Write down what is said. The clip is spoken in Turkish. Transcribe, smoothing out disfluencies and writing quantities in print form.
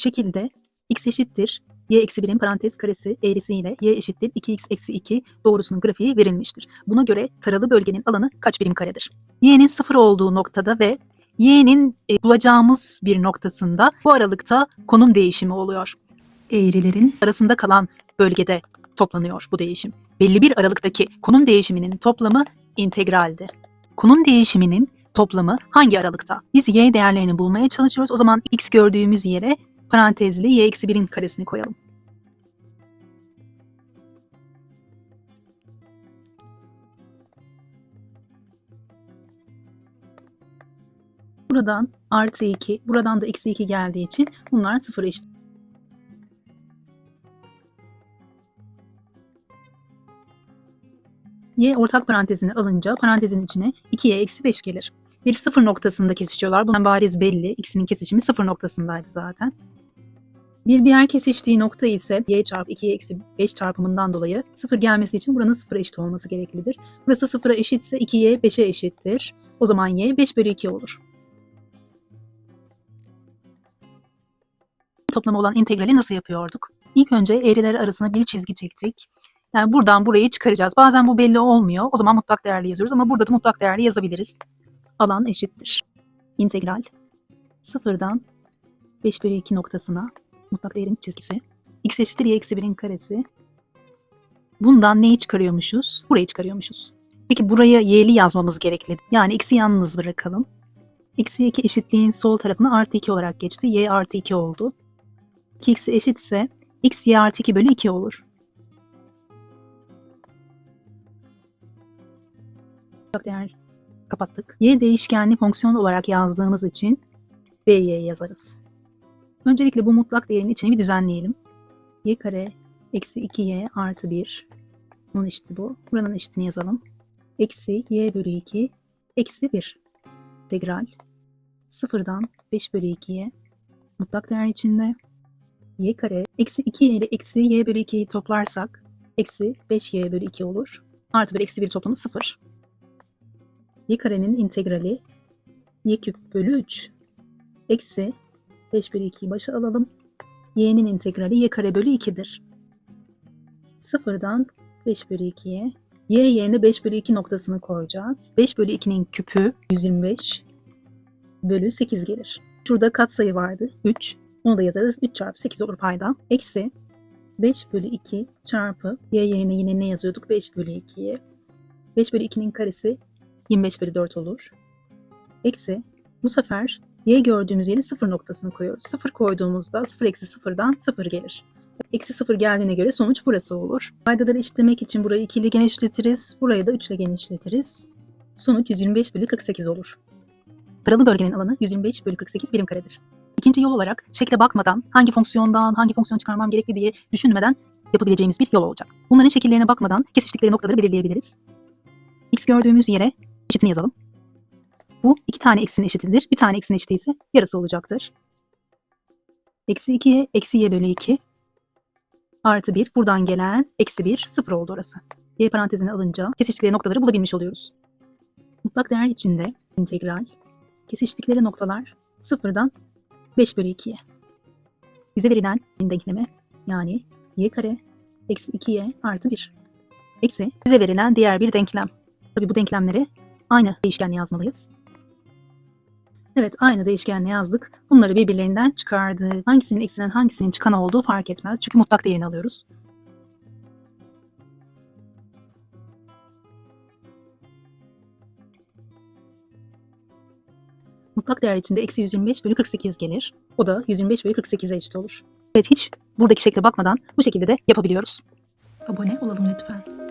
Şekilde x eşittir y eksi 1'in parantez karesi eğrisiyle y eşittir 2x eksi 2 doğrusunun grafiği verilmiştir. Buna göre taralı bölgenin alanı kaç birim karedir? Y'nin 0 olduğu noktada ve y'nin bulacağımız bir noktasında bu aralıkta konum değişimi oluyor. Eğrilerin arasında kalan bölgede toplanıyor bu değişim. Belli bir aralıktaki konum değişiminin toplamı integraldi. Konum değişiminin toplamı hangi aralıkta? Biz y değerlerini bulmaya çalışıyoruz. O zaman x gördüğümüz yere parantezli y eksi 1'in karesini koyalım. Buradan artı 2, buradan da eksi 2 geldiği için bunlar 0'a eşit. Y ortak parantezini alınca parantezin içine 2y eksi 5 gelir. Bir 0 noktasında kesişiyorlar. Bundan bariz belli. X'inin kesişimi 0 noktasındaydı zaten. Bir diğer kesiştiği nokta ise y çarpı 2y eksi 5 çarpımından dolayı 0 gelmesi için buranın 0'a eşit olması gereklidir. Burası 0'a eşitse 2y 5'e eşittir. O zaman y 5 bölü 2 olur. Toplamı olan integrali nasıl yapıyorduk? İlk önce eğriler arasına bir çizgi çektik. Yani buradan burayı çıkaracağız. Bazen bu belli olmuyor. O zaman mutlak değerli yazıyoruz ama burada da mutlak değerli yazabiliriz. Alan eşittir. İntegral 0'dan 5 bölü 2 noktasına mutlak değerin çizgisi. X eşittir y eksi 1'in karesi. Bundan neyi çıkarıyormuşuz? Burayı çıkarıyormuşuz. Peki buraya y'li yazmamız gerekli. Yani x'i yalnız bırakalım. Eksi 2 eşitliğin sol tarafına artı 2 olarak geçti. Y artı 2 oldu. 2x'e eşitse x y artı 2 bölü 2 olur. Değer kapattık. Y değişkenli fonksiyon olarak yazdığımız için dy yazarız. Öncelikle bu mutlak değerin içini bir düzenleyelim. Y kare eksi 2y artı 1. Bunun eşiti bu. Buranın eşitini yazalım. Eksi y bölü 2 eksi 1. İntegral 0'dan 5 bölü 2'ye mutlak değer içinde y kare eksi 2y ile eksi y bölü 2'yi toplarsak eksi 5y bölü 2 olur. Artı 1 eksi 1 toplamı 0. Y karenin integrali y küp bölü 3 eksi 5 bölü 2'yi başa alalım. Y'nin integrali y kare bölü 2'dir. 0'dan 5 bölü 2'ye y yerine 5 bölü 2 noktasını koyacağız. 5 bölü 2'nin küpü 125 bölü 8 gelir. Şurada katsayı vardı 3. Onu da yazarız. 3 çarpı 8 olur payda. Eksi 5 bölü 2 çarpı y yerine yine ne yazıyorduk? 5 bölü 2'ye. 5 bölü 2'nin karesi 25 bölü 4 olur. Eksi bu sefer y gördüğümüz yere 0 noktasını koyuyoruz. 0 koyduğumuzda 0 eksi 0'dan 0 gelir. Eksi 0 geldiğine göre sonuç burası olur. Paydaları eşitlemek için burayı 2 ile genişletiriz. Burayı da 3 ile genişletiriz. Sonuç 125 bölü 48 olur. Taralı bölgenin alanı 125 bölü 48 birim karedir. İkinci yol olarak şekle bakmadan hangi fonksiyondan hangi fonksiyon çıkarmam gerekli diye düşünmeden yapabileceğimiz bir yol olacak. Bunların şekillerine bakmadan kesiştikleri noktaları belirleyebiliriz. X gördüğümüz yere eşitini yazalım. Bu 2 tane x'in eşitidir. Bir tane x'in eşiti ise yarısı olacaktır. Eksi 2'ye eksi y bölü 2 artı 1. Buradan gelen eksi 1 0 oldu orası. Y parantezine alınca kesiştikleri noktaları bulabilmiş oluyoruz. Mutlak değer içinde integral kesiştikleri noktalar 0'dan 5 bölü 2'ye. Bize verilen denkleme yani y kare eksi 2y artı 1. Eksi bize verilen diğer bir denklem. Tabii bu denklemleri aynı değişkenle yazmalıyız. Evet, aynı değişkenle yazdık. Bunları birbirlerinden çıkardık. Hangisinin eksiden hangisinin çıkan olduğu fark etmez. Çünkü mutlak değerini alıyoruz. Mutlak değer içinde eksi 125 bölü 48 gelir. O da 125 bölü 48'e eşit olur. Evet, hiç buradaki şekle bakmadan bu şekilde de yapabiliyoruz. Abone olalım lütfen.